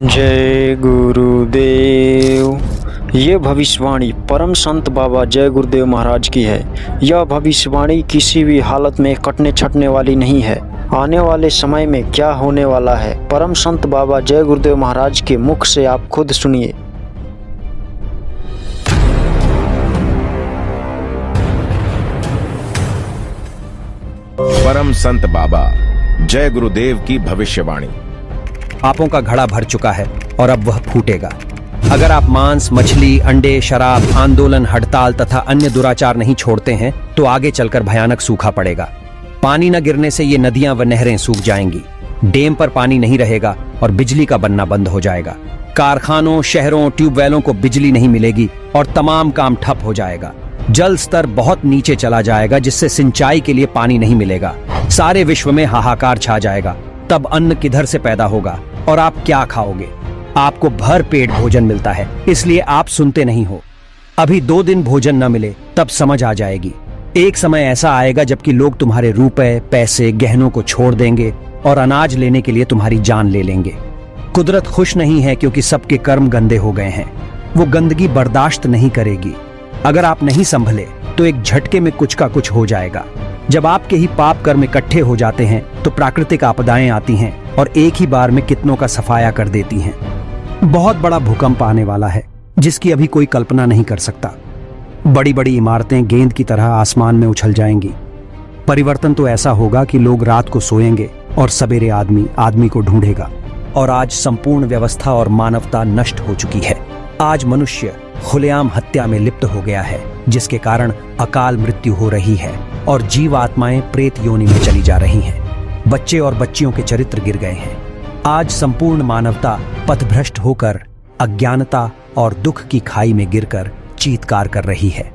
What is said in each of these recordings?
जय गुरुदेव। ये भविष्यवाणी परम संत बाबा जय गुरुदेव महाराज की है। यह भविष्यवाणी किसी भी हालत में कटने छटने वाली नहीं है। आने वाले समय में क्या होने वाला है, परम संत बाबा जय गुरुदेव महाराज के मुख से आप खुद सुनिए। परम संत बाबा जय गुरुदेव की भविष्यवाणी। पापों का घड़ा भर चुका है और अब वह फूटेगा। अगर आप मांस, मछली, अंडे, शराब, आंदोलन, हड़ताल तथा अन्य दुराचार नहीं छोड़ते हैं तो आगे चलकर भयानक सूखा पड़ेगा। पानी न गिरने से ये नदियां व नहरें सूख जाएंगी, डैम पर पानी नहीं रहेगा और बिजली का बनना बंद हो जाएगा। कारखानों, शहरों, ट्यूबवेलों को बिजली नहीं मिलेगी और तमाम काम ठप हो जाएगा। जल स्तर बहुत नीचे चला जाएगा जिससे सिंचाई के लिए पानी नहीं मिलेगा। सारे विश्व में हाहाकार छा जाएगा। तब अन्न किधर से पैदा होगा और आप क्या खाओगे? आपको भर पेट भोजन मिलता है, इसलिए आप सुनते नहीं हो। अभी 2 दिन भोजन न मिले तब समझ आ जाएगी। एक समय ऐसा आएगा जबकि लोग तुम्हारे रुपए, पैसे, गहनों को छोड़ देंगे और अनाज लेने के लिए तुम्हारी जान ले लेंगे। कुदरत खुश नहीं है क्योंकि सबके कर्म गंदे हो गए हैं। वो गंदगी बर्दाश्त नहीं करेगी। अगर आप नहीं संभले तो एक झटके में कुछ का कुछ हो जाएगा। जब आपके ही पाप कर्म इकट्ठे हो जाते हैं तो प्राकृतिक आपदाएं आती हैं और एक ही बार में कितनों का सफाया कर देती हैं। बहुत बड़ा भूकंप आने वाला है जिसकी अभी कोई कल्पना नहीं कर सकता। बड़ी बड़ी इमारतें गेंद की तरह आसमान में उछल जाएंगी। परिवर्तन तो ऐसा होगा कि लोग रात को सोएंगे और सवेरे आदमी आदमी को ढूंढेगा। और आज संपूर्ण व्यवस्था और मानवता नष्ट हो चुकी है। आज मनुष्य खुलेआम हत्या में लिप्त हो गया है जिसके कारण अकाल मृत्यु हो रही है और जीवात्माएं प्रेत योनि में चली जा रही हैं। बच्चे और बच्चियों के चरित्र गिर गए हैं। आज संपूर्ण मानवता पथभ्रष्ट होकर अज्ञानता और दुख की खाई में गिरकर चीत्कार कर रही है।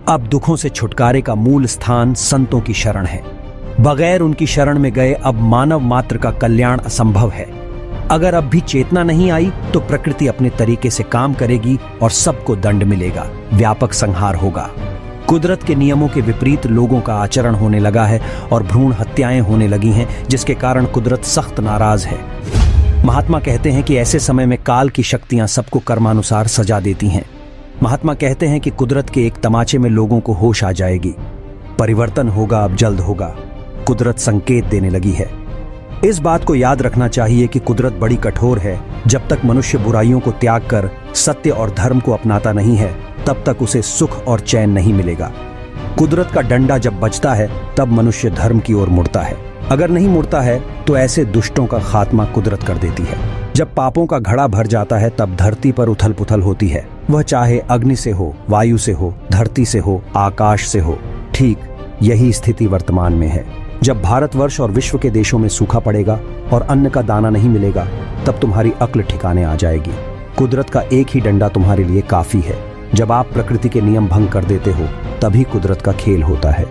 अब दुखों से छुटकारे का मूल स्थान संतों की शरण है। बगैर उनकी शरण में गए अब मानव मात्र का कल्याण असंभव है। अगर अब भी चेतना नहीं आई तो प्रकृति अपने तरीके से काम करेगी और सबको दंड मिलेगा। व्यापक संहार होगा। कुदरत के नियमों के विपरीत लोगों का आचरण होने लगा है और भ्रूण हत्याएं होने लगी हैं जिसके कारण कुदरत सख्त नाराज है। महात्मा कहते हैं कि ऐसे समय में काल की शक्तियां सबको कर्मानुसार सजा देती हैं। महात्मा कहते हैं कि कुदरत के एक तमाचे में लोगों को होश आ जाएगी। परिवर्तन होगा, अब जल्द होगा। कुदरत संकेत देने लगी है। इस बात को याद रखना चाहिए कि कुदरत बड़ी कठोर है। जब तक मनुष्य बुराइयों को त्याग कर सत्य और धर्म को अपनाता नहीं है तब तक उसे सुख और चैन नहीं मिलेगा। कुदरत का डंडा जब बजता है तब मनुष्य धर्म की ओर मुड़ता है। अगर नहीं मुड़ता है तो ऐसे दुष्टों का खात्मा कुदरत कर देती है। जब पापों का घड़ा भर जाता है तब धरती पर उथल पुथल होती है। वह चाहे अग्नि से हो, वायु से हो, धरती से हो, आकाश से हो। ठीक यही स्थिति वर्तमान में है। जब भारतवर्ष और विश्व के देशों में सूखा पड़ेगा और अन्न का दाना नहीं मिलेगा तब तुम्हारी अक्ल ठिकाने आ जाएगी। कुदरत का एक ही डंडा तुम्हारे लिए काफी है। जब आप प्रकृति के नियम भंग कर देते हो तभी कुदरत का खेल होता है।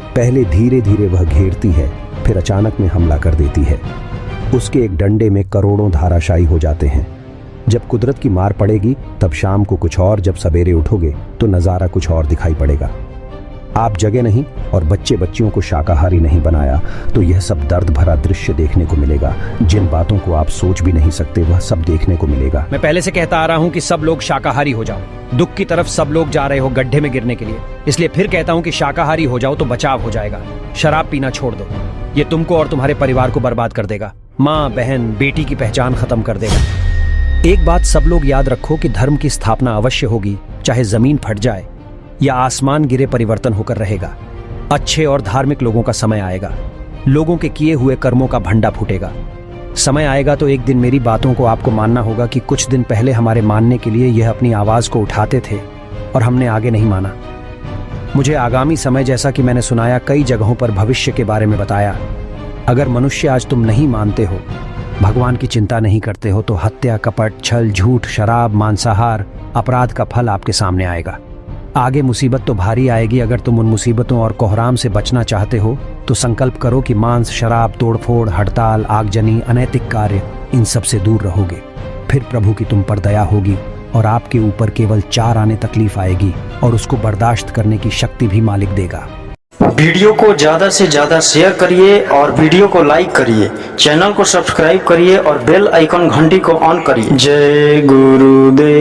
पहले धीरे धीरे वह घेरती है, फिर अचानक में हमला कर देती है। उसके एक डंडे में करोड़ों धाराशायी हो जाते हैं। जब कुदरत की मार पड़ेगी तब शाम को कुछ और, जब सवेरे उठोगे तो नजारा कुछ और दिखाई पड़ेगा। आप जगे नहीं और बच्चे बच्चियों को शाकाहारी नहीं बनाया तो यह सब दर्द भरा दृश्य देखने को मिलेगा। जिन बातों को आप सोच भी नहीं सकते वह सब देखने को मिलेगा। मैं पहले से कहता आ रहा हूँ कि सब लोग शाकाहारी हो जाओ। दुख की तरफ सब लोग जा रहे हो गड्ढे में गिरने के लिए, इसलिए फिर कहता हूँ कि शाकाहारी हो जाओ तो बचाव हो जाएगा। शराब पीना छोड़ दो, ये तुमको और तुम्हारे परिवार को बर्बाद कर देगा। माँ, बहन, बेटी की पहचान खत्म कर देगा। एक बात सब लोग याद रखो कि धर्म की स्थापना अवश्य होगी, चाहे जमीन फट जाए या आसमान गिरे, परिवर्तन होकर रहेगा। अच्छे और धार्मिक लोगों का समय आएगा। लोगों के किए हुए कर्मों का भंडा फूटेगा। समय आएगा तो एक दिन मेरी बातों को आपको मानना होगा कि कुछ दिन पहले हमारे मानने के लिए यह अपनी आवाज को उठाते थे और हमने आगे नहीं माना। मुझे आगामी समय, जैसा कि मैंने सुनाया, कई जगहों पर भविष्य के बारे में बताया। अगर मनुष्य आज तुम नहीं मानते हो, भगवान की चिंता नहीं करते हो तो हत्या, कपट, छल, झूठ, शराब, मांसाहार, अपराध का फल आपके सामने आएगा। आगे मुसीबत तो भारी आएगी। अगर तुम उन मुसीबतों और कोहराम से बचना चाहते हो तो संकल्प करो कि मांस, शराब, तोड़फोड़, हड़ताल, आगजनी, अनैतिक कार्य, इन सब से दूर रहोगे। फिर प्रभु की तुम पर दया होगी और आपके ऊपर केवल 4 आने तकलीफ आएगी और उसको बर्दाश्त करने की शक्ति भी मालिक देगा। वीडियो को ज्यादा से ज्यादा शेयर करिए और वीडियो को लाइक करिए, चैनल को सब्सक्राइब करिए और बेल आइकन घंटी को ऑन करिए। जय गुरुदेव।